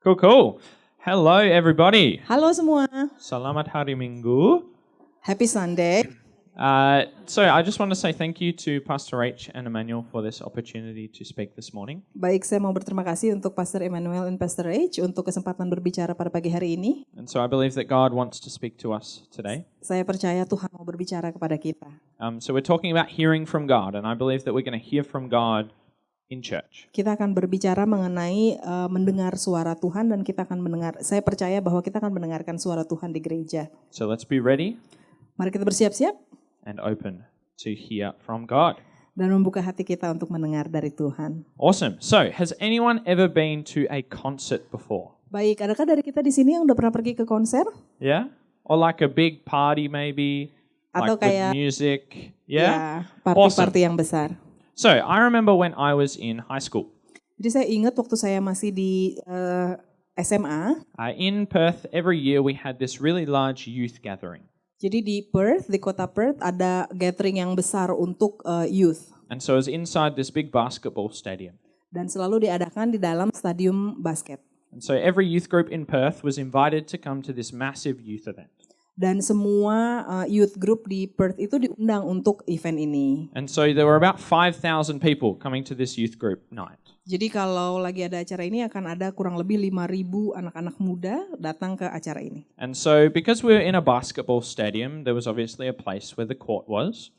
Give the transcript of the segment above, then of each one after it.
Cool. Hello, everybody. Halo semua, Selamat Hari Minggu. happy Sunday. So I just want to say thank you to Pastor H and Emmanuel for this opportunity to speak this morning. Baik, saya mau berterima kasih untuk Pastor Emmanuel dan Pastor H untuk kesempatan berbicara pada pagi hari ini. And so I believe that God wants to speak to us today. Saya percaya Tuhan mau berbicara kepada kita. So we're talking about hearing from God, and I believe that we're going to hear from God in church. Kita akan berbicara mengenai mendengar suara Tuhan dan kita akan mendengar. Saya percaya bahwa kita akan mendengarkan suara Tuhan di gereja. So let's be ready Mari kita bersiap-siap and open to hear from God. dan membuka hati kita untuk mendengar dari Tuhan. Awesome. So, has anyone ever been to a concert before? Baik, adakah dari kita di sini yang udah pernah pergi ke konser? Yeah? Or like a big party maybe? Atau Like kayak with music? Yeah? ya, party-party yang besar. So, I remember when I was in high school. Jadi saya ingat waktu saya masih di SMA. In Perth, every year we had this really large youth gathering. Jadi di Perth, di kota Perth ada gathering yang besar untuk youth. And so it was inside this big basketball stadium. Dan selalu diadakan di dalam stadium basket. And so every youth group in Perth was invited to come to this massive youth event. Dan semua youth group di Perth itu diundang untuk event ini. And so there were about 5,000 people coming to this youth group night. Jadi kalau lagi ada acara ini akan ada kurang lebih 5.000 anak-anak muda datang ke acara ini. And so because we were in a basketball stadium, there was obviously a place where the court was.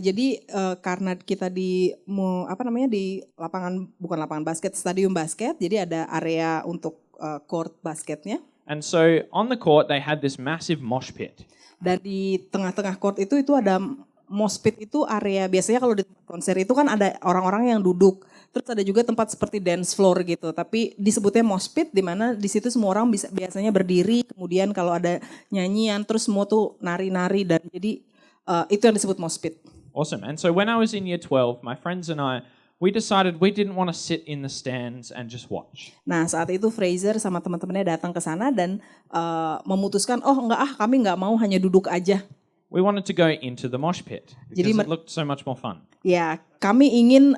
Jadi karena kita di bukan lapangan basket, stadium basket, jadi ada area untuk court basketnya. And so on the court, they had this massive mosh pit. Dan di tengah-tengah court itu ada mosh pit, itu area biasanya kalau di konser itu kan ada orang-orang yang duduk. Terus ada juga tempat seperti dance floor gitu. Tapi disebutnya mosh pit di mana di situ semua orang biasanya berdiri. Kemudian kalau ada nyanyian terus semua tuh nari-nari dan jadi itu yang disebut mosh pit. Awesome. And so when I was in year 12, my friends and I, we decided we didn't want to sit in the stands and just watch. Nah saat itu Fraser sama teman-temannya datang ke sana dan memutuskan, kami nggak mau hanya duduk aja. We wanted to go into the mosh pit because it looked so much more fun. Ya, kami ingin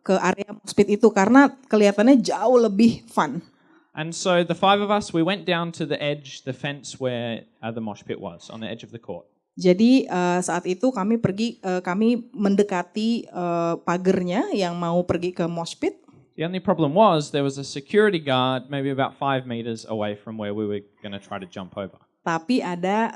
ke area mosh pit itu karena kelihatannya jauh lebih fun. And so the 5 of us, we went down to the edge, the fence where the mosh pit was, on the edge of the court. Jadi saat itu kami mendekati pagernya yang mau pergi ke mosh pit. The only problem was there was a security guard maybe about 5 meters away from where we were going to try to jump over. Tapi ada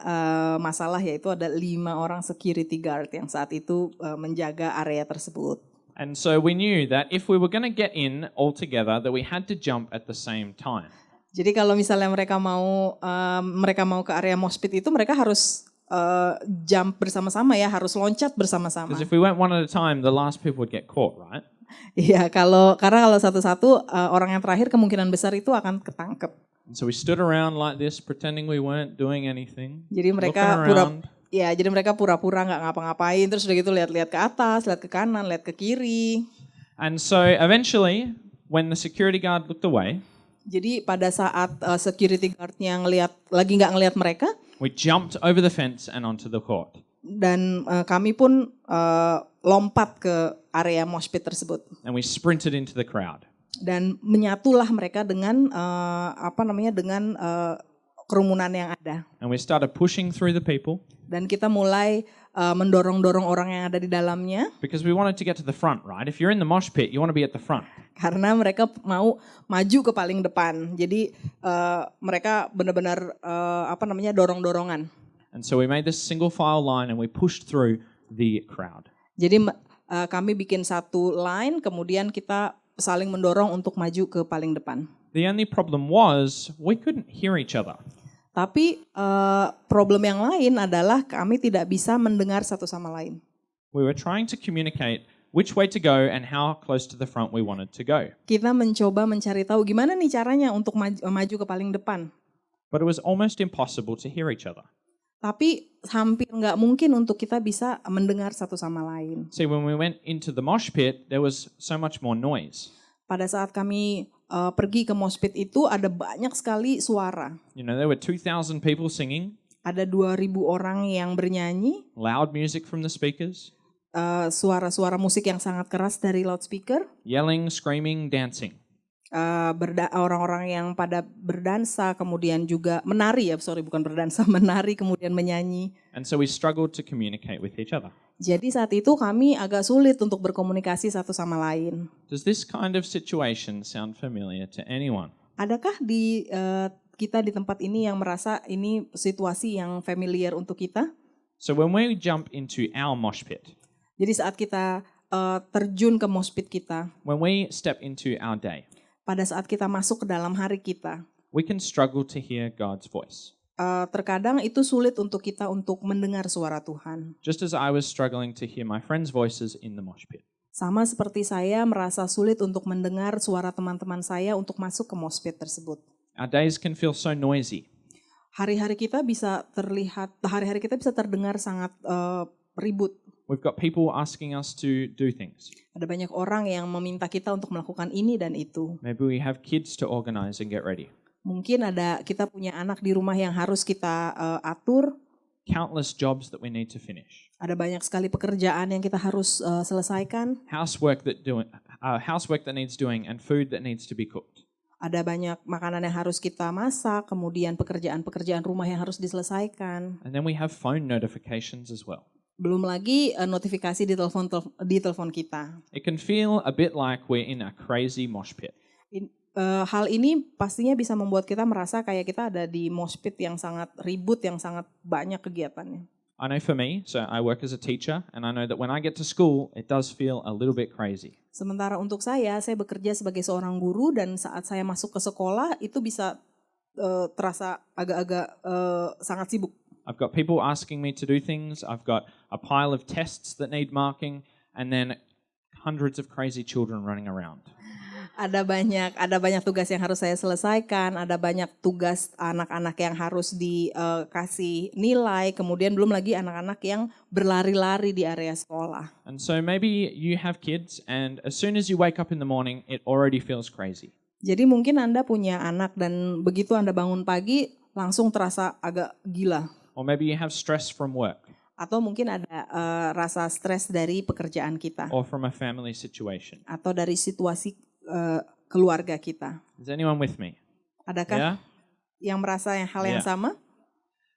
masalah, yaitu ada 5 orang security guard yang saat itu menjaga area tersebut. And so we knew that if we were going to get in all together, that we had to jump at the same time. Jadi kalau misalnya mereka mau ke area mosh pit itu, mereka harus jump bersama-sama ya, harus loncat bersama-sama. Because if we went one at a time, the last people would get caught, right? Iya, karena kalau satu-satu orang yang terakhir kemungkinan besar itu akan ketangkep. And so we stood around like this, pretending we weren't doing anything. Jadi mereka pura-pura nggak ngapa-ngapain, terus udah gitu lihat-lihat ke atas, lihat ke kanan, lihat ke kiri. And so eventually, when the security guard looked away, jadi pada saat security guard-nya lagi nggak ngelihat mereka, we jumped over the fence and onto the court. Dan kami pun lompat ke area mosh pit tersebut. And we sprinted into the crowd. Dan menyatulah mereka dengan kerumunan yang ada. And we started pushing through the people. Dan kita mulai mendorong-dorong orang yang ada di dalamnya. Because we wanted to get to the front, right? If you're in the mosh pit, you want to be at the front. Karena mereka mau maju ke paling depan. Jadi mereka benar-benar dorong-dorongan. And so we made this single file line and we pushed through the crowd. Jadi kami bikin satu line, kemudian kita saling mendorong untuk maju ke paling depan. The only problem was we couldn't hear each other. Tapi problem yang lain adalah kami tidak bisa mendengar satu sama lain. We were trying to communicate which way to go and how close to the front we wanted to go. Kita mencoba mencari tahu gimana nih caranya untuk maju ke paling depan. But it was almost impossible to hear each other. Tapi hampir nggak mungkin untuk kita bisa mendengar satu sama lain. See, when we went into the mosh pit, there was so much more noise. Pada saat kami pergi ke mosh pit itu ada banyak sekali suara. You know, there were 2,000 people singing. Ada 2.000 orang yang bernyanyi. Loud music from the speakers. Suara-suara musik yang sangat keras dari loudspeaker. Yelling, screaming, dancing. orang-orang yang pada berdansa, kemudian juga menari ya, bukan berdansa, menari, kemudian menyanyi. And so we struggled to communicate with each other. Jadi saat itu kami agak sulit untuk berkomunikasi satu sama lain. Does this kind of situation sound familiar to anyone? Adakah kita di tempat ini yang merasa ini situasi yang familiar untuk kita? So when we jump into our mosh pit, Jadi saat kita terjun ke mosh pit kita, when we step into our day, pada saat kita masuk ke dalam hari kita, we can struggle to hear God's voice. Terkadang itu sulit untuk kita untuk mendengar suara Tuhan. Just as I was struggling to hear my friends' voices in the mosh pit. Sama seperti saya merasa sulit untuk mendengar suara teman-teman saya untuk masuk ke mosh pit tersebut. Our days can feel so noisy. Hari-hari kita bisa terdengar sangat ribut. We've got people asking us to do things. Ada banyak orang yang meminta kita untuk melakukan ini dan itu. Maybe we have kids to organize and get ready. Mungkin kita punya anak di rumah yang harus kita atur. Countless jobs that we need to finish. Ada banyak sekali pekerjaan yang kita harus selesaikan. Housework that needs doing and food that needs to be cooked. Ada banyak makanan yang harus kita masak, kemudian pekerjaan-pekerjaan rumah yang harus diselesaikan. And then we have phone notifications as well. Belum lagi notifikasi di telepon kita. It can feel a bit like we're in a crazy mosh pit. Hal ini pastinya bisa membuat kita merasa kayak kita ada di mosh pit yang sangat ribut, yang sangat banyak kegiatannya. I know for me, so I work as a teacher, and I know that when I get to school, it does feel a little bit crazy. Sementara untuk saya bekerja sebagai seorang guru dan saat saya masuk ke sekolah itu bisa terasa agak-agak sangat sibuk. I've got people asking me to do things. I've got a pile of tests that need marking, and then hundreds of crazy children running around. Ada banyak tugas yang harus saya selesaikan, ada banyak tugas anak-anak yang harus dikasih nilai, kemudian belum lagi anak-anak yang berlari-lari di area sekolah. And so maybe you have kids, and as soon as you wake up in the morning, it already feels crazy. Jadi mungkin Anda punya anak dan begitu Anda bangun pagi langsung terasa agak gila. Or maybe you have stress from work. Atau mungkin ada rasa stres dari pekerjaan kita. Or from a family situation. Atau dari situasi keluarga kita. Is anyone with me? Adakah yang merasa hal yang sama?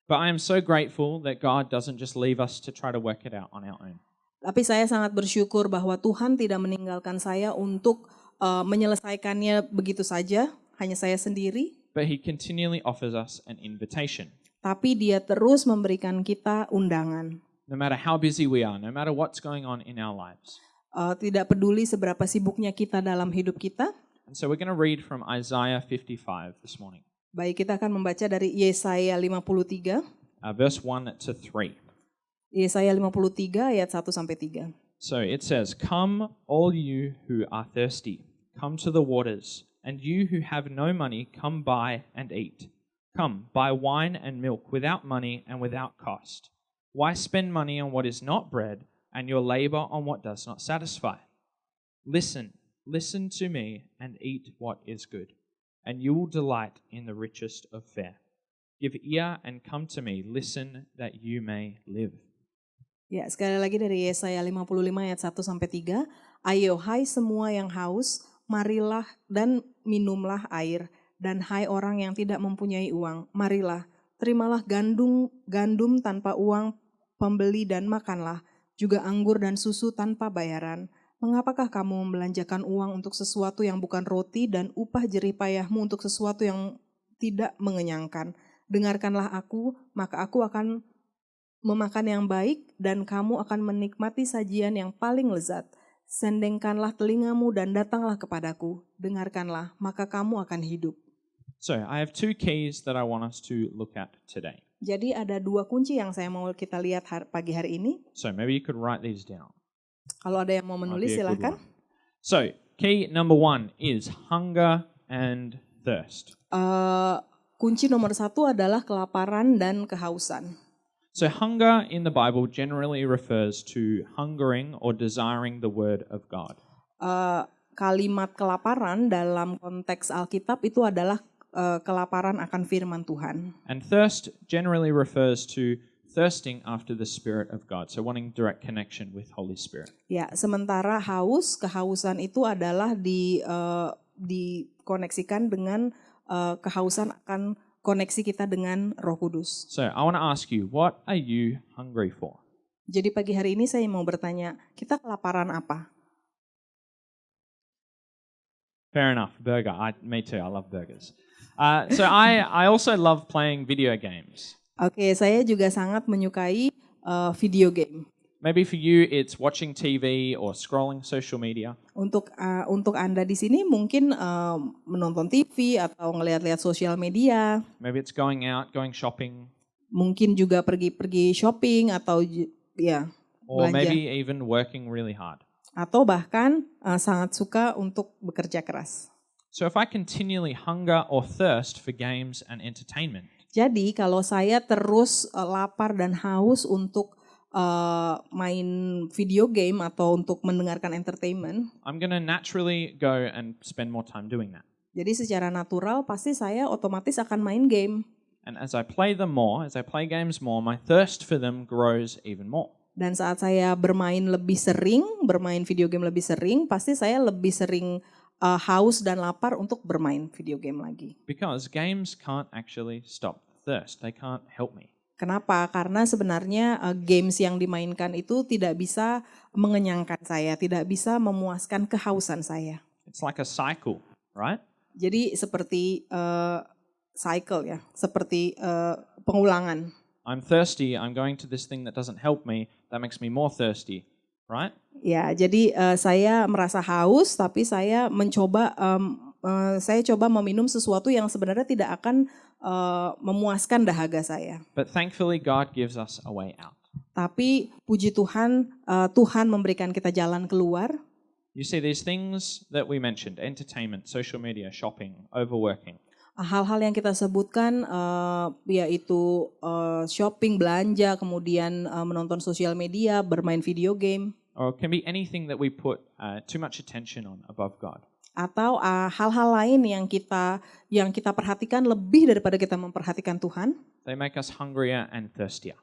But I am so grateful that God doesn't just leave us to try to work it out on our own. Tapi saya sangat bersyukur bahwa Tuhan tidak meninggalkan saya untuk menyelesaikannya begitu saja, hanya saya sendiri. But He continually offers us an invitation. Tapi Dia terus memberikan kita undangan. No matter how busy we are, no matter what's going on in our lives. Tidak peduli seberapa sibuknya kita dalam hidup kita. And so we're going to read from Isaiah 55 this morning. Baik, kita akan membaca dari Yesaya 53. Verse 1 to 3. Yesaya 53 ayat 1 sampai 3. So it says, "Come, all you who are thirsty, come to the waters, and you who have no money, come buy and eat. Come, buy wine and milk without money and without cost. Why spend money on what is not bread, and your labor on what does not satisfy? Listen to me and eat what is good, and you will delight in the richest of fare. Give ear and come to me, listen that you may live." Ya, sekali lagi dari Yesaya 55 ayat 1 sampai 3. Ayo hai semua yang haus, marilah dan minumlah air. Dan hai orang yang tidak mempunyai uang, marilah, terimalah gandum tanpa uang pembeli dan makanlah, juga anggur dan susu tanpa bayaran. Mengapakah kamu membelanjakan uang untuk sesuatu yang bukan roti dan upah jerih payahmu untuk sesuatu yang tidak mengenyangkan? Dengarkanlah aku, maka aku akan memakan yang baik dan kamu akan menikmati sajian yang paling lezat. Sendengkanlah telingamu dan datanglah kepadaku. Dengarkanlah, maka kamu akan hidup. So I have two keys that I want us to look at today. Jadi ada dua kunci yang saya mau kita lihat pagi hari ini. So maybe you could write these down. Kalau ada yang mau menulis silahkan. So key number 1 is hunger and thirst. Kunci nomor 1 adalah kelaparan dan kehausan. So hunger in the Bible generally refers to hungering or desiring the word of God. Kalimat kelaparan dalam konteks Alkitab itu adalah kelaparan akan firman Tuhan. And thirst generally refers to thirsting after the Spirit of God, so wanting direct connection with Holy Spirit. Ya, sementara kehausan itu adalah dikoneksikan dengan kehausan akan koneksi kita dengan Roh Kudus. So I want to ask you, what are you hungry for? Jadi pagi hari ini saya mau bertanya, kita kelaparan apa? Fair enough, burger. Me too, I love burgers. So I also love playing video games. Oke, saya juga sangat menyukai video game. Maybe for you it's watching TV or scrolling social media. Untuk Anda di sini mungkin menonton TV atau ngelihat-lihat sosial media, Maybe it's going out, going shopping, mungkin juga pergi shopping atau ya or belanja. maybe even working really hard. Atau bahkan sangat suka untuk bekerja keras. So if I continually hunger or thirst for games and entertainment, Jadi kalau saya terus lapar dan haus untuk main video game atau untuk mendengarkan entertainment, I'm going to naturally go and spend more time doing that. jadi secara natural pasti saya otomatis akan main game. And as I play them more, as I play games more, my thirst for them grows even more. Dan saat saya bermain video game lebih sering, pasti saya lebih sering haus dan lapar untuk bermain video game lagi. Because games can't actually stop thirst. They can't help me. Kenapa? Karena sebenarnya games yang dimainkan itu tidak bisa mengenyangkan saya, tidak bisa memuaskan kehausan saya. It's like a cycle, right? Jadi seperti cycle ya, seperti pengulangan. I'm thirsty, I'm going to this thing that doesn't help me, that makes me more thirsty, right? Ya, jadi saya merasa haus, tapi saya coba meminum sesuatu yang sebenarnya tidak akan memuaskan dahaga saya. But thankfully God gives us a way out. Tapi puji Tuhan, Tuhan memberikan kita jalan keluar. You see these things that we mentioned, entertainment, social media, shopping, overworking. Hal-hal yang kita sebutkan yaitu shopping, belanja, kemudian menonton sosial media, bermain video game. Or it can be anything that we put too much attention on above God. Atau hal-hal lain yang kita perhatikan lebih daripada kita memperhatikan Tuhan. They make us hungrier and thirstier.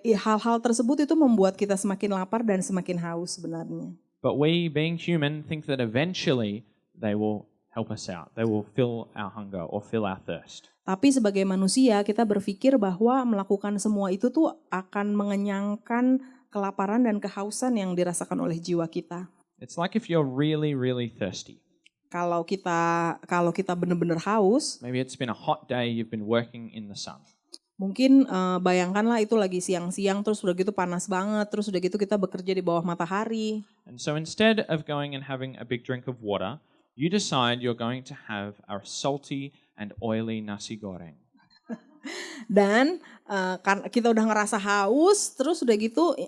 Hal-hal tersebut itu membuat kita semakin lapar dan semakin haus sebenarnya. But we, being human, think that eventually they will help us out. They will fill our hunger or fill our thirst. Tapi sebagai manusia kita berpikir bahwa melakukan semua itu tuh akan mengenyangkan kelaparan dan kehausan yang dirasakan oleh jiwa kita. It's like if you're really, really thirsty. Kalau kita benar-benar haus, Maybe it's been a hot day, you've been working in the sun. mungkin bayangkanlah itu lagi siang-siang, terus udah gitu panas banget, terus udah gitu kita bekerja di bawah matahari. And so instead of going and having a big drink of water, you decide you're going to have a salty and oily nasi goreng. Dan karena kita udah ngerasa haus, terus udah gitu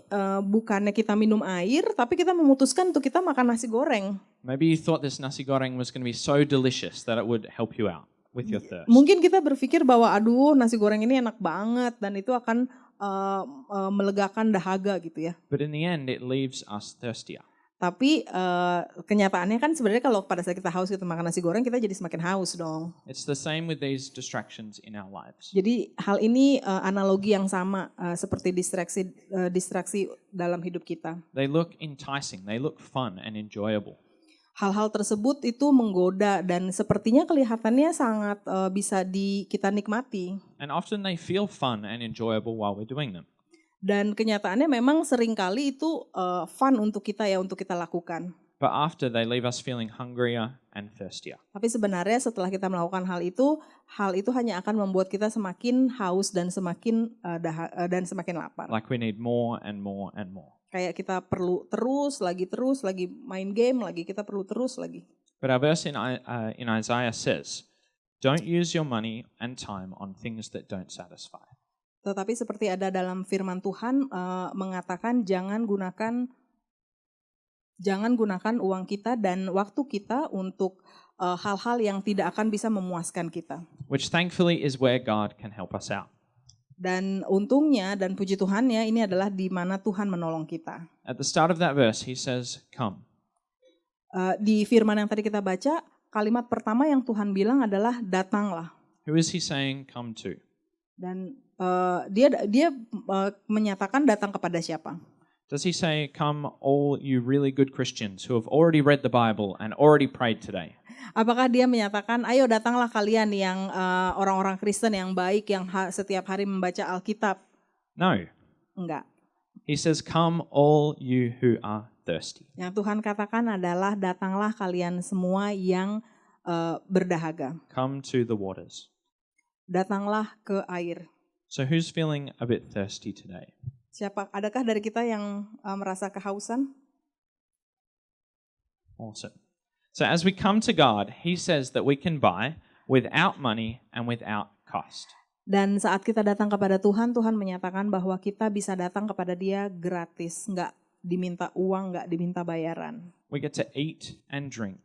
bukannya kita minum air, tapi kita memutuskan untuk kita makan nasi goreng. Maybe you thought this nasi goreng was going to be so delicious that it would help you out with your thirst. Mungkin kita berpikir bahwa aduh nasi goreng ini enak banget dan itu akan melegakan dahaga gitu ya. But in the end, it leaves us thirstier. Tapi kenyataannya kan sebenarnya kalau pada saat kita haus kita makan nasi goreng kita jadi semakin haus dong. It's the same with these distractions in our lives. Jadi hal ini analogi yang sama seperti distraksi dalam hidup kita. They look enticing, they look fun and enjoyable. Hal-hal tersebut itu menggoda dan sepertinya kelihatannya sangat bisa kita nikmati. And often they feel fun and enjoyable while we're doing them. Dan kenyataannya memang seringkali itu fun untuk kita lakukan. But after, they leave us feeling hungrier and thirstier. Tapi sebenarnya setelah kita melakukan hal itu hanya akan membuat kita semakin haus dan semakin lapar. Like we need more and more and more. Kayak kita perlu terus lagi main game lagi, kita perlu terus lagi. But our verse in Isaiah says, don't use your money and time on things that don't satisfy. Tetapi seperti ada dalam firman Tuhan mengatakan jangan gunakan uang kita dan waktu kita untuk hal-hal yang tidak akan bisa memuaskan kita. Which thankfully is where God can help us out. Dan untungnya dan puji Tuhannya ini adalah di mana Tuhan menolong kita. At the start of that verse, he says, come. Di firman yang tadi kita baca, kalimat pertama yang Tuhan bilang adalah datanglah. Who is he saying come to? Dan dia menyatakan datang kepada siapa? Does he say, "Come, all you really good Christians who have already read the Bible and already prayed today"? Apakah dia menyatakan, ayo datanglah kalian yang orang-orang Kristen yang baik yang setiap hari membaca Alkitab? No. Enggak. He says, "Come, all you who are thirsty." Yang Tuhan katakan adalah datanglah kalian semua yang berdahaga. Come to the waters. Datanglah ke air. So who's feeling a bit thirsty today? Adakah dari kita yang merasa kehausan? Awesome. So as we come to God, he says that we can buy without money and without cost. Dan saat kita datang kepada Tuhan, Tuhan menyatakan bahwa kita bisa datang kepada Dia gratis, nggak diminta uang, nggak diminta bayaran. We get to eat and drink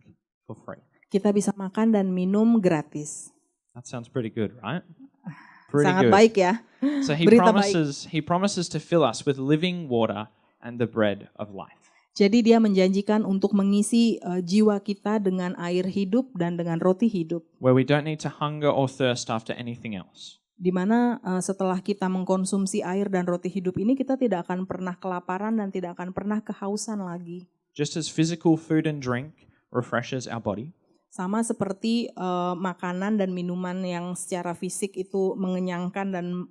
for free. Kita bisa makan dan minum gratis. That sounds pretty good, right? Pretty Sangat good. baik ya. So Berita baik. he promises to fill us with living water and the bread of life. Jadi dia menjanjikan untuk mengisi jiwa kita dengan air hidup dan dengan roti hidup. Where we don't need to hunger or thirst after anything else. Di mana setelah kita mengkonsumsi air dan roti hidup ini, kita tidak akan pernah kelaparan dan tidak akan pernah kehausan lagi. Just as physical food and drink refreshes our body, Sama seperti makanan dan minuman yang secara fisik itu mengenyangkan dan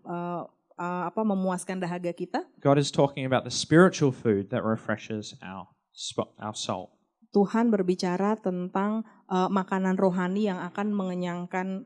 memuaskan dahaga kita. God is talking about the spiritual food that refreshes our soul. Tuhan berbicara tentang makanan rohani yang akan mengenyangkan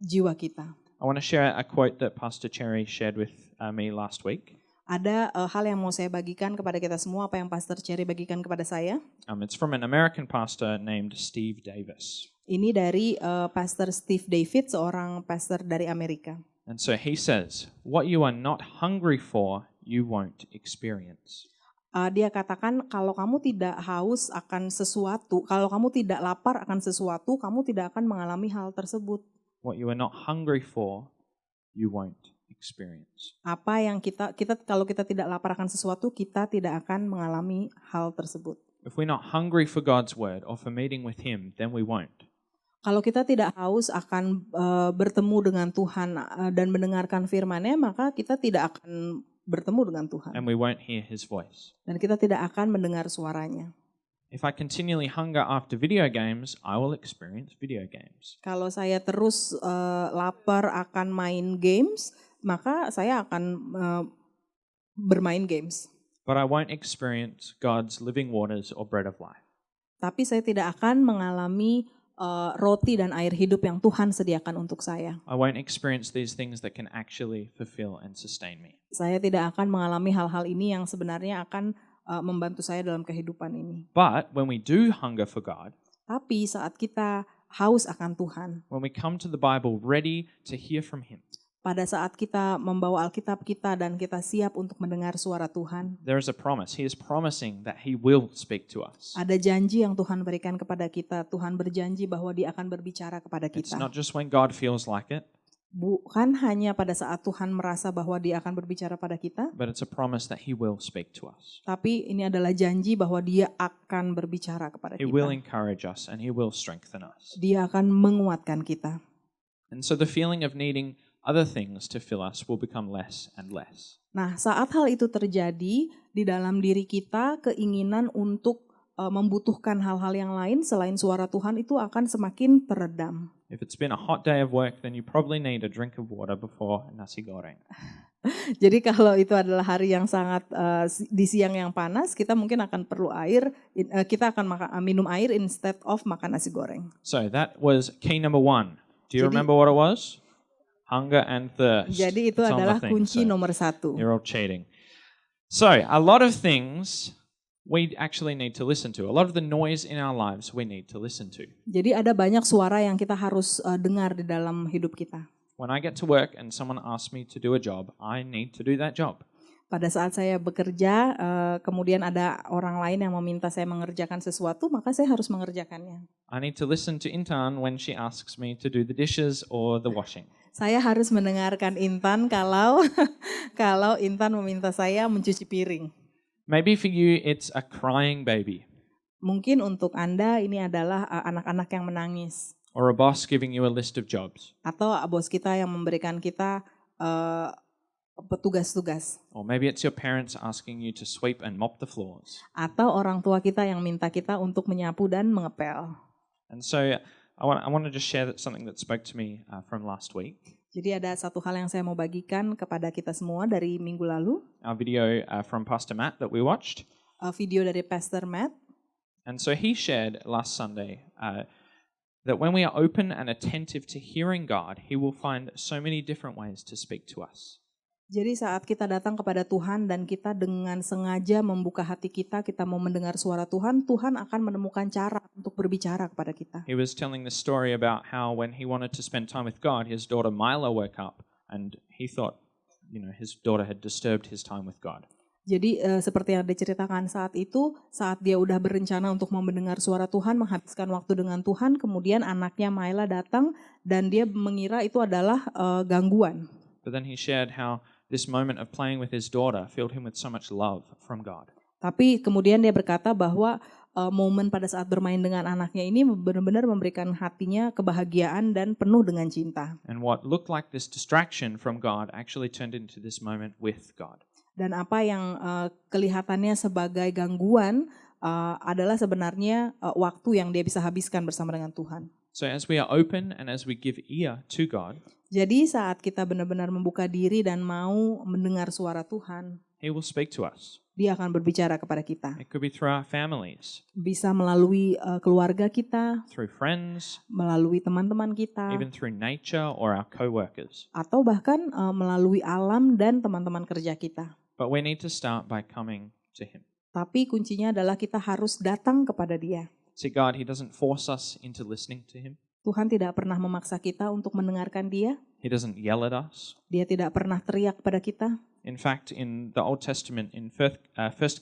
jiwa kita. I want to share a quote that Pastor Cherry shared with me last week. Ada hal yang mau saya bagikan kepada kita semua, apa yang Pastor Cherry bagikan kepada saya. It's from an American pastor named Steve Davis. Ini dari Pastor Steve David, seorang pastor dari Amerika. And so he says, "What you are not hungry for, you won't experience." Dia katakan kalau kamu tidak haus akan sesuatu, kalau kamu tidak lapar akan sesuatu, kamu tidak akan mengalami hal tersebut. What you are not hungry for, you won't experience. Apa yang kita kalau kita tidak lapar akan sesuatu, kita tidak akan mengalami hal tersebut. If we're not hungry for God's word or for meeting with him, then we won't. Kalau kita tidak haus akan bertemu dengan Tuhan dan mendengarkan firman-Nya, maka kita tidak akan bertemu dengan Tuhan. And we won't hear his voice. Dan kita tidak akan mendengar suaranya. If I continually hunger after video games, I will experience video games. Kalau saya terus lapar akan main games, maka saya akan bermain games. But I won't experience God's living waters or bread of life. Tapi saya tidak akan mengalami roti dan air hidup yang Tuhan sediakan untuk saya. I won't experience these things that can actually fulfill and sustain me. Saya tidak akan mengalami hal-hal ini yang sebenarnya akan membantu saya dalam kehidupan ini. But when we do hunger for God, Tapi saat kita haus akan Tuhan, when we come to the Bible ready to hear from him, pada saat kita membawa Alkitab kita dan kita siap untuk mendengar suara Tuhan, there is a promise. He is promising that he will speak to us. ada janji yang Tuhan berikan kepada kita. Tuhan berjanji bahwa Dia akan berbicara kepada It's kita. not just when God feels like it, Bukan hanya pada saat Tuhan merasa bahwa Dia akan berbicara pada kita, but it's a promise that he will speak to us. tapi ini adalah janji bahwa Dia akan berbicara kepada He will kita. encourage us and he will strengthen us. Dia akan menguatkan kita. And so the feeling of needing other things to fill us will become less and less. Nah, saat hal itu terjadi di dalam diri kita, keinginan untuk membutuhkan hal-hal yang lain selain suara Tuhan itu akan semakin teredam. If it's been a hot day of work, then you probably need a drink of water before nasi goreng. Jadi kalau itu adalah hari yang sangat di siang yang panas, kita mungkin akan perlu air, kita akan minum air instead of makan nasi goreng. So that was key number 1. Do you Jadi- remember what it was? Hunger and thirst. Jadi itu It's on the adalah thing, kunci so nomor 1. You're all cheating. So a lot of things we actually need to listen to. A lot of the noise in our lives we need to listen to. Jadi ada banyak suara yang kita harus dengar di dalam hidup kita. When I get to work and someone asks me to do a job, I need to do that job. Pada saat saya bekerja, kemudian ada orang lain yang meminta saya mengerjakan sesuatu, maka saya harus mengerjakannya. I need to listen to Intan when she asks me to do the dishes or the washing. Saya harus mendengarkan Intan kalau kalau Intan meminta saya mencuci piring. Maybe for you it's a crying baby Mungkin untuk Anda ini adalah anak-anak yang menangis. or a boss giving you a list of jobs. Atau bos kita yang memberikan kita petugas-tugas. Or maybe it's your parents asking you to sweep and mop the floors. Atau orang tua kita yang minta kita untuk menyapu dan mengepel. And so I want to just share something that spoke to me from last week. Jadi ada satu hal yang saya mau bagikan kepada kita semua dari minggu lalu. Our video from Pastor Matt that we watched. Video dari Pastor Matt. And so he shared last Sunday that when we are open and attentive to hearing God, He will find so many different ways to speak to us. Jadi saat kita datang kepada Tuhan dan kita dengan sengaja membuka hati kita mau mendengar suara Tuhan, Tuhan akan menemukan cara untuk berbicara kepada kita. He was telling the story about how when he wanted to spend time with God, his daughter Mila woke up and he thought, his daughter had disturbed his time with God. Jadi seperti yang diceritakan saat itu, saat dia udah berencana untuk mau mendengar suara Tuhan, menghabiskan waktu dengan Tuhan, kemudian anaknya Mila datang dan dia mengira itu adalah gangguan. But then he shared how this moment of playing with his daughter filled him with so much love from God. Tapi kemudian dia berkata bahwa momen pada saat bermain dengan anaknya ini benar-benar memberikan hatinya kebahagiaan dan penuh dengan cinta. And what looked like this distraction from God actually turned into this moment with God. Dan apa yang kelihatannya sebagai gangguan adalah sebenarnya waktu yang dia bisa habiskan bersama dengan Tuhan. So as we are open and as we give ear to God, jadi saat kita benar-benar membuka diri dan mau mendengar suara Tuhan, He will speak to us. Dia akan berbicara kepada kita. It could be through our families, bisa melalui keluarga kita, through friends, melalui teman-teman kita, even through nature or our co-workers. Atau bahkan melalui alam dan teman-teman kerja kita. But we need to start by coming to Him. Tapi kuncinya adalah kita harus datang kepada Dia. See, God, He doesn't force us into listening to Him. Tuhan tidak pernah memaksa kita untuk mendengarkan Dia. He doesn't yell at us. Dia tidak pernah teriak pada kita. In fact, in the Old Testament, in 1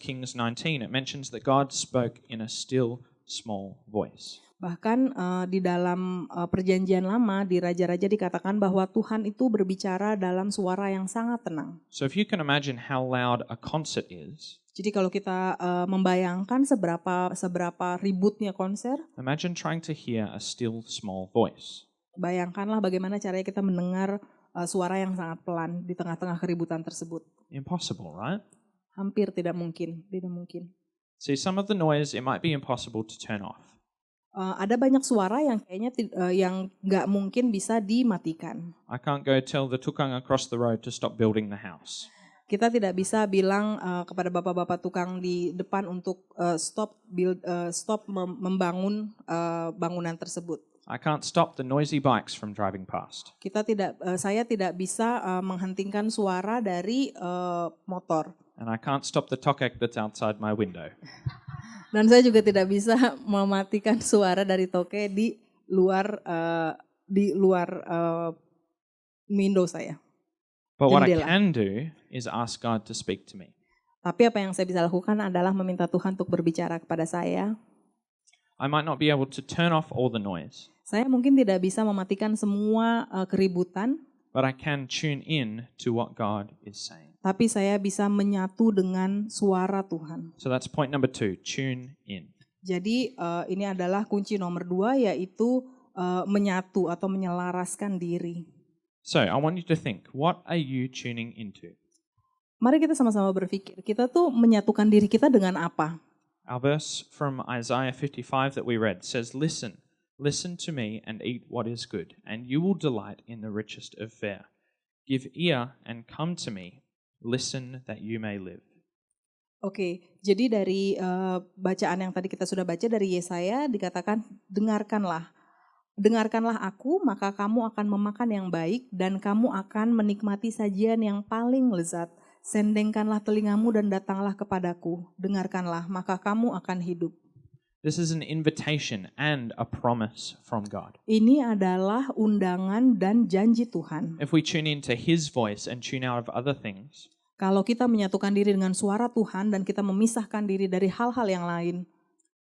Kings 19, it mentions that God spoke in a still, small voice. Bahkan di dalam perjanjian lama, di Raja-Raja dikatakan bahwa Tuhan itu berbicara dalam suara yang sangat tenang. So if you can imagine how loud a concert is, jadi kalau kita membayangkan seberapa ributnya konser, imagine trying to hear a still, small voice. Bayangkanlah bagaimana caranya kita mendengar suara yang sangat pelan di tengah-tengah keributan tersebut. Impossible, right? Hampir tidak mungkin. See, some of the noise, it might be impossible to turn off. Ada banyak suara yang kayaknya yang nggak mungkin bisa dimatikan. I can't go tell the tukang across the road to stop building the house. Kita tidak bisa bilang kepada bapak-bapak tukang di depan untuk stop membangun bangunan tersebut. I can't stop the noisy bikes from driving past. Saya tidak bisa menghentikan suara dari motor. And I can't stop the tokek that's outside my window. Dan saya juga tidak bisa mematikan suara dari toke di luar window saya. But what I can do is ask God to speak to me. Tapi apa yang saya bisa lakukan adalah meminta Tuhan untuk berbicara kepada saya. I might not be able to turn off all the noise. Saya mungkin tidak bisa mematikan semua keributan. But I can tune in to what God is saying. Tapi saya bisa menyatu dengan suara Tuhan. So that's point number 2, tune in. Jadi ini adalah kunci nomor 2, yaitu menyatu atau menyelaraskan diri. So I want you to think, what are you tuning into? Mari kita sama-sama berpikir, kita tuh menyatukan diri kita dengan apa? Our verse from Isaiah 55 that we read says, Listen to me and eat what is good, and you will delight in the richest of fare. Give ear and come to me. Listen that you may live. Oke, jadi dari bacaan yang tadi kita sudah baca dari Yesaya dikatakan, Dengarkanlah aku, maka kamu akan memakan yang baik dan kamu akan menikmati sajian yang paling lezat. Sendengkanlah telingamu dan datanglah kepadaku. Dengarkanlah, maka kamu akan hidup. This is an invitation and a promise from God. Ini adalah undangan dan janji Tuhan. If we tune into His voice and tune out of other things, kalau kita menyatukan diri dengan suara Tuhan dan kita memisahkan diri dari hal-hal yang lain,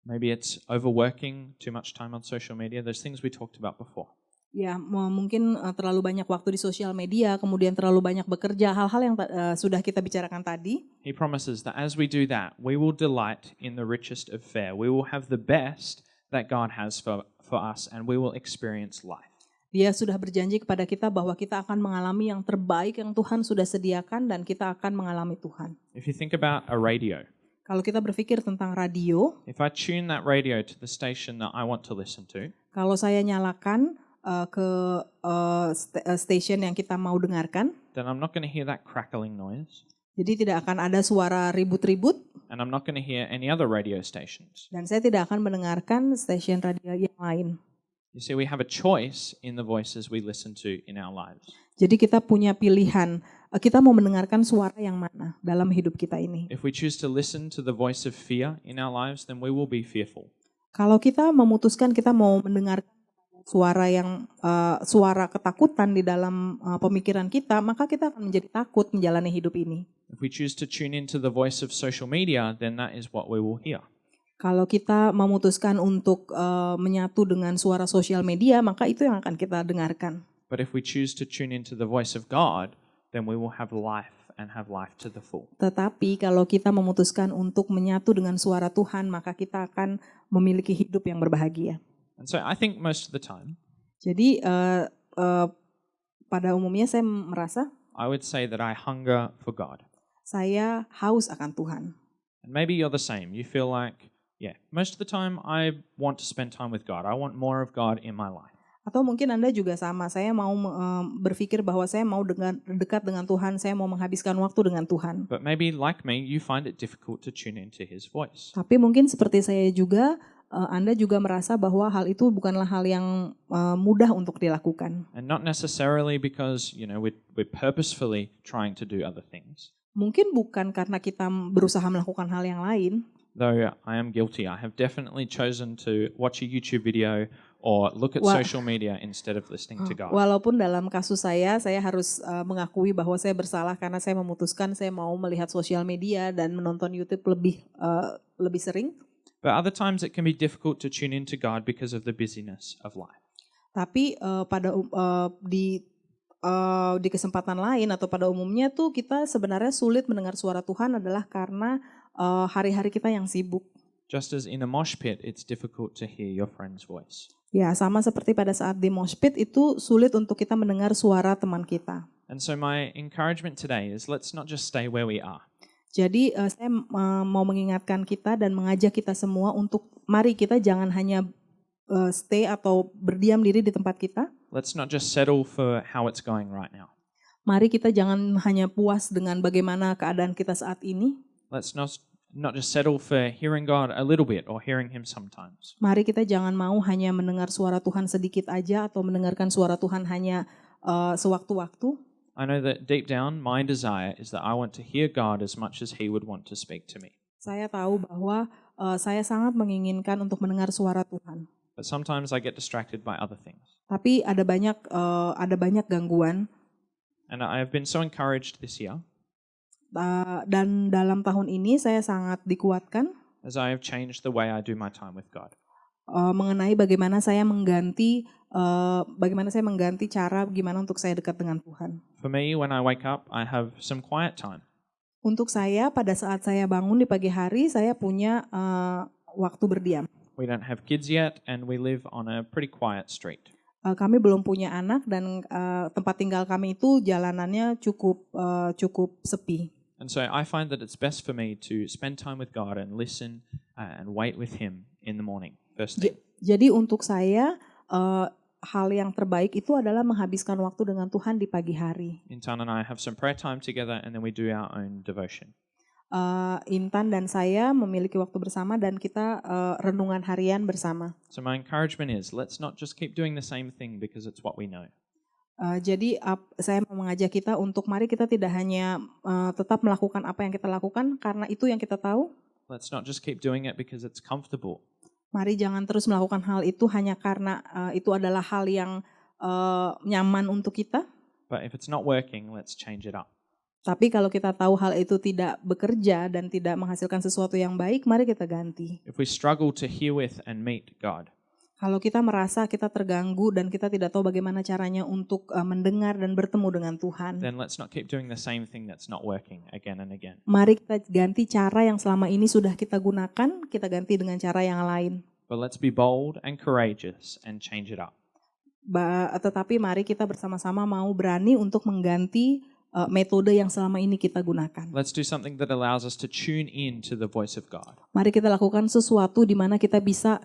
maybe it's overworking, too much time on social media, those things we talked about before. Ya, mungkin terlalu banyak waktu di sosial media, kemudian terlalu banyak bekerja, hal-hal yang sudah kita bicarakan tadi. He promises that as we do that, we will delight in the richest of fare. We will have the best that God has for us and we will experience life. Dia sudah berjanji kepada kita bahwa kita akan mengalami yang terbaik yang Tuhan sudah sediakan dan kita akan mengalami Tuhan. If you think about a radio, Kalau kita berpikir tentang radio, if I tune that radio to the station that I want to listen to, kalau saya nyalakan ke station yang kita mau dengarkan, then I'm not going to hear that crackling noise, jadi tidak akan ada suara ribut-ribut and I'm not going to hear any other radio stations. dan saya tidak akan mendengarkan stasiun radio yang lain. You see, we have a choice in the voices we listen to in our lives. Jadi kita punya pilihan, kita mau mendengarkan suara yang mana dalam hidup kita ini. If we choose to listen to the voice of fear in our lives, then we will be fearful. Kalau kita memutuskan kita mau mendengarkan suara ketakutan di dalam pemikiran kita, maka kita akan menjadi takut menjalani hidup ini. If we choose to tune into the voice of social media, then that is what we will hear. Kalau kita memutuskan untuk menyatu dengan suara sosial media, maka itu yang akan kita dengarkan. But if we choose to tune into the voice of God, then we will have life and have life to the full. Tetapi kalau kita memutuskan untuk menyatu dengan suara Tuhan, maka kita akan memiliki hidup yang berbahagia. And so I think most of the time, Jadi pada umumnya saya merasa I would say that I hunger for God. saya haus akan Tuhan. And maybe you're the same. You feel like, yeah, most of the time I want to spend time with God. I want more of God in my life. Atau mungkin Anda juga sama, saya mau berpikir bahwa saya mau dekat dengan Tuhan, saya mau menghabiskan waktu dengan Tuhan. But maybe like me, you find it difficult to tune into His voice. Tapi mungkin seperti saya juga, Anda juga merasa bahwa hal itu bukanlah hal yang mudah untuk dilakukan. And not necessarily because, we're purposefully trying to do other things. Mungkin bukan karena kita berusaha melakukan hal yang lain, Though I am guilty. I have definitely chosen to watch a YouTube video or look at social media instead of listening to God. Walaupun dalam kasus saya harus mengakui bahwa saya bersalah karena saya memutuskan saya mau melihat sosial media dan menonton YouTube lebih sering. But other times it can be difficult to tune into God because of the busyness of life. Tapi di kesempatan lain atau pada umumnya tuh kita sebenarnya sulit mendengar suara Tuhan adalah karena hari-hari kita yang sibuk. Just as in a mosh pit, it's difficult to hear your friend's voice. Ya, sama seperti pada saat di mosh pit itu sulit untuk kita mendengar suara teman kita. And so my encouragement today is let's not just stay where we are. Jadi saya mau mengingatkan kita dan mengajak kita semua untuk mari kita jangan hanya stay atau berdiam diri di tempat kita. Let's not just settle for how it's going right now. Mari kita jangan hanya puas dengan bagaimana keadaan kita saat ini. Let's not just settle for hearing God a little bit or hearing Him sometimes. Mari kita jangan mau hanya mendengar suara Tuhan sedikit aja atau mendengarkan suara Tuhan hanya sewaktu-waktu. I know that deep down, my desire is that I want to hear God as much as He would want to speak to me. Saya tahu bahwa saya sangat menginginkan untuk mendengar suara Tuhan. But sometimes I get distracted by other things. Tapi ada banyak gangguan. And I have been so encouraged this year Dan dalam tahun ini saya sangat dikuatkan as I have changed the way I do my time with God. Mengenai bagaimana saya mengganti cara gimana untuk saya dekat dengan Tuhan. For me, when I wake up, I have some quiet time. Untuk saya pada saat saya bangun di pagi hari saya punya waktu berdiam. We don't have kids yet and we live on a pretty quiet street. Kami belum punya anak dan tempat tinggal kami itu jalanannya cukup sepi. And so I find that it's best for me to spend time with God and listen and wait with Him in the morning, first thing. Jadi untuk saya hal yang terbaik itu adalah menghabiskan waktu dengan Tuhan di pagi hari. Intan and I have some prayer time together and then we do our own devotion. Intan dan saya memiliki waktu bersama dan kita renungan harian bersama. So my encouragement is let's not just keep doing the same thing because it's what we know. Jadi saya mau mengajak kita untuk mari kita tidak hanya tetap melakukan apa yang kita lakukan karena itu yang kita tahu. Let's not just keep doing it because it's comfortable. Mari jangan terus melakukan hal itu hanya karena itu adalah hal yang nyaman untuk kita. But if it's not working, let's change it up. Tapi kalau kita tahu hal itu tidak bekerja dan tidak menghasilkan sesuatu yang baik, mari kita ganti. If we struggle to hear with and meet God, kalau kita merasa kita terganggu dan kita tidak tahu bagaimana caranya untuk mendengar dan bertemu dengan Tuhan, then let's not keep doing the same thing that's not working again and again. Mari kita ganti cara yang selama ini sudah kita gunakan, kita ganti dengan cara yang lain. But let's be bold and courageous and change it up. Tetapi mari kita bersama-sama mau berani untuk mengganti metode yang selama ini kita gunakan. Let's do something that allows us to tune in to the voice of God. Mari kita lakukan sesuatu di mana kita bisa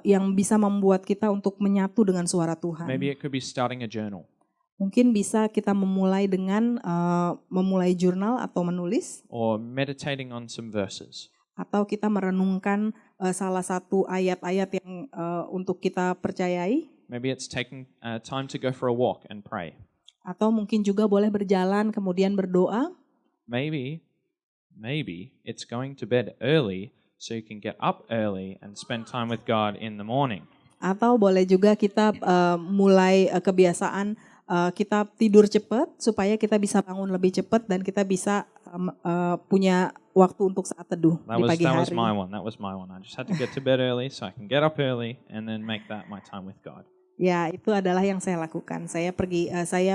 yang bisa membuat kita untuk menyatu dengan suara Tuhan. Maybe it could be starting a journal Mungkin bisa kita memulai dengan memulai jurnal atau menulis, or meditating on some verses. atau kita merenungkan salah satu ayat-ayat yang untuk kita percayai, Maybe it's taking time to go for a walk and pray. atau mungkin juga boleh berjalan kemudian berdoa. Maybe it's going to bed early so you can get up early and spend time with God in the morning. Atau boleh juga kita mulai kebiasaan kita tidur cepat supaya kita bisa bangun lebih cepat dan kita bisa punya waktu untuk saat teduh di pagi That was hari. That was my one. I just had to get to bed early so I can get up early and then make that my time with God. Ya, itu adalah yang saya lakukan. Saya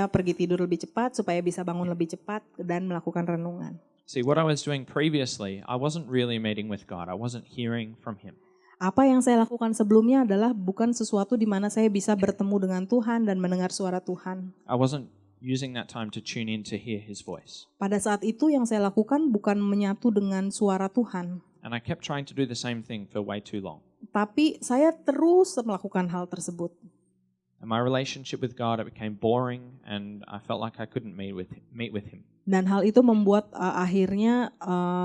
pergi tidur lebih cepat supaya bisa bangun lebih cepat dan melakukan renungan. See, what I was doing previously, I wasn't really meeting with God. I wasn't hearing from Him. Apa yang saya lakukan sebelumnya adalah bukan sesuatu di mana saya bisa bertemu dengan Tuhan dan mendengar suara Tuhan. I wasn't using that time to tune in to hear His voice. Pada saat itu yang saya lakukan bukan menyatu dengan suara Tuhan. And I kept trying to do the same thing for way too long. Tapi saya terus melakukan hal tersebut. And my relationship with God, it became boring and I felt like I couldn't meet with Him. Dan hal itu membuat akhirnya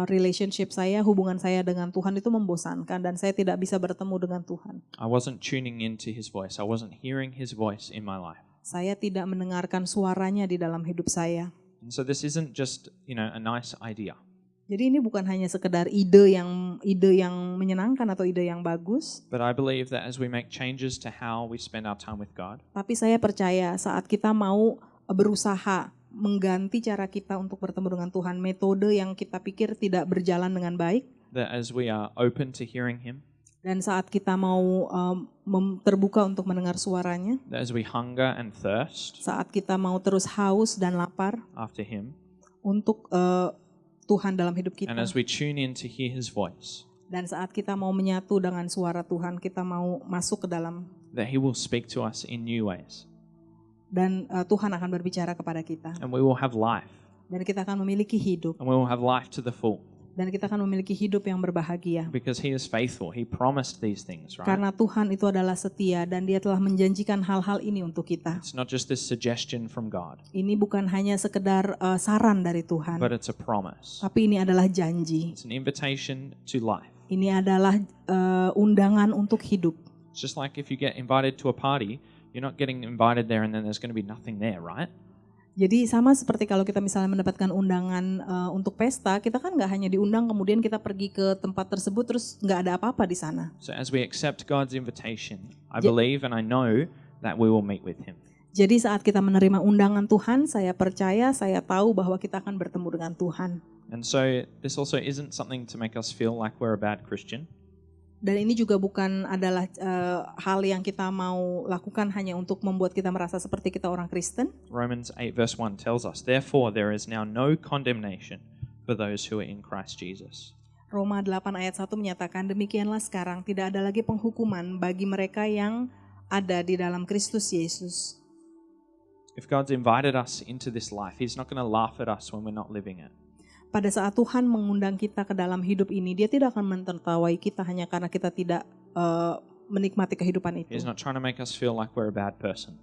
relationship saya, hubungan saya dengan Tuhan itu membosankan dan saya tidak bisa bertemu dengan Tuhan. I wasn't tuning into His voice. I wasn't hearing His voice in my life. Saya tidak mendengarkan suaranya di dalam hidup saya. And so this isn't just, a nice idea. Jadi ini bukan hanya sekedar ide yang menyenangkan atau ide yang bagus, But I believe that as we make changes to how we spend our time with God, tapi saya percaya saat kita mau berusaha mengganti cara kita untuk bertemu dengan Tuhan, metode yang kita pikir tidak berjalan dengan baik, that as we are open to hearing Him, dan saat kita mau terbuka untuk mendengar suaranya, that as we hunger and thirst saat kita mau terus haus dan lapar after Him, untuk Tuhan dalam hidup kita, and as we tune in to hear His voice, dan saat kita mau menyatu dengan suara Tuhan, kita mau masuk ke dalam, that He will speak to us in new ways. dan Tuhan akan berbicara kepada kita, And we will have life. dan kita akan memiliki hidup, And we will have life to the full. dan kita akan memiliki hidup yang berbahagia. Because He is faithful. He promised these things, right? Karena Tuhan itu adalah setia dan Dia telah menjanjikan hal-hal ini untuk kita. It's not just this suggestion from God, Ini bukan hanya sekedar saran dari Tuhan, but it's a promise. tapi ini adalah janji. It's an invitation to life. Ini adalah undangan untuk hidup. It's just like if you get invited to a party, you're not getting invited there and then there's going to be nothing there, right? Jadi sama seperti kalau kita misalnya mendapatkan undangan untuk pesta, kita kan nggak hanya diundang kemudian kita pergi ke tempat tersebut terus nggak ada apa-apa di sana. So as we accept God's invitation, I believe and I know that we will meet with Him. Jadi saat kita menerima undangan Tuhan, saya percaya, saya tahu bahwa kita akan bertemu dengan Tuhan. And so this also isn't something to make us feel like we're a bad Christian. Dan ini juga bukan adalah hal yang kita mau lakukan hanya untuk membuat kita merasa seperti kita orang Kristen. Romans 8 verse 1 tells us, "Therefore there is now no condemnation for those who are in Christ Jesus." Roma 8 ayat 1 menyatakan, demikianlah sekarang tidak ada lagi penghukuman bagi mereka yang ada di dalam Kristus Yesus. If God's invited us into this life, He's not going to laugh at us when we're not living it. Pada saat Tuhan mengundang kita ke dalam hidup ini, Dia tidak akan menertawai kita hanya karena kita tidak menikmati kehidupan itu. He's not trying to make us feel like we're a bad person.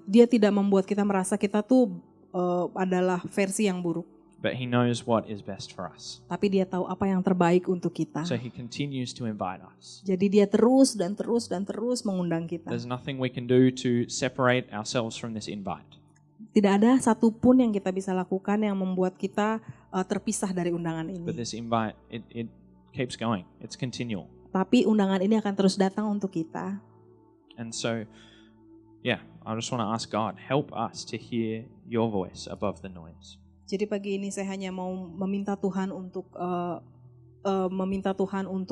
Dia tidak membuat kita merasa kita tuh adalah versi yang buruk. But He knows what is best for us. Tapi Dia tahu apa yang terbaik untuk kita. So He continues to invite us. Jadi Dia terus dan terus dan terus mengundang kita. There's nothing we can do to separate ourselves from this invite. Tidak ada satupun yang kita bisa lakukan yang membuat kita terpisah dari undangan But ini. this invite, it keeps going. It's continual. Tapi undangan ini akan terus datang untuk kita. And so, yeah, I just want to ask God, help us to hear your voice above the noise. Jadi pagi ini saya hanya mau meminta Tuhan untuk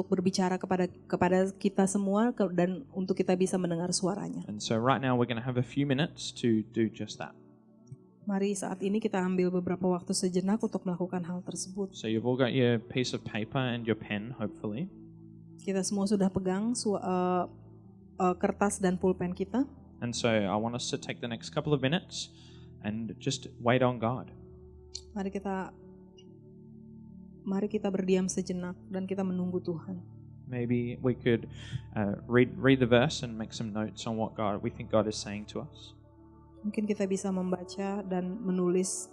berbicara kepada kita semua dan untuk kita bisa mendengar suaranya. And so right now we're going to have a few minutes to do just that. Mari saat ini kita ambil beberapa waktu sejenak untuk melakukan hal tersebut. So you've all got your piece of paper and your pen, hopefully. Kita semua sudah pegang kertas dan pulpen kita. And so I want us to take the next couple of minutes and just wait on God. Mari kita berdiam sejenak dan kita menunggu Tuhan. Maybe we could read the verse and make some notes on what we think God is saying to us. Mungkin kita bisa membaca dan menulis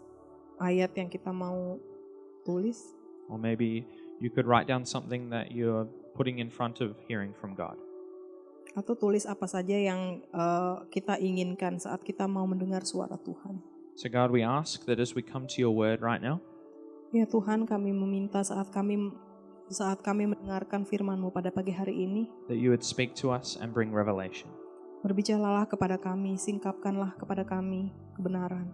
ayat yang kita mau tulis. Or maybe you could write down something that you're putting in front of hearing from God. Atau tulis apa saja yang kita inginkan saat kita mau mendengar suara Tuhan. So God, we ask that as we come to your word right now, Ya Tuhan, kami meminta saat kami mendengarkan firman-Mu pada pagi hari ini, that you would speak to us and bring revelation. berbicaralah kepada kami, singkapkanlah kepada kami kebenaran.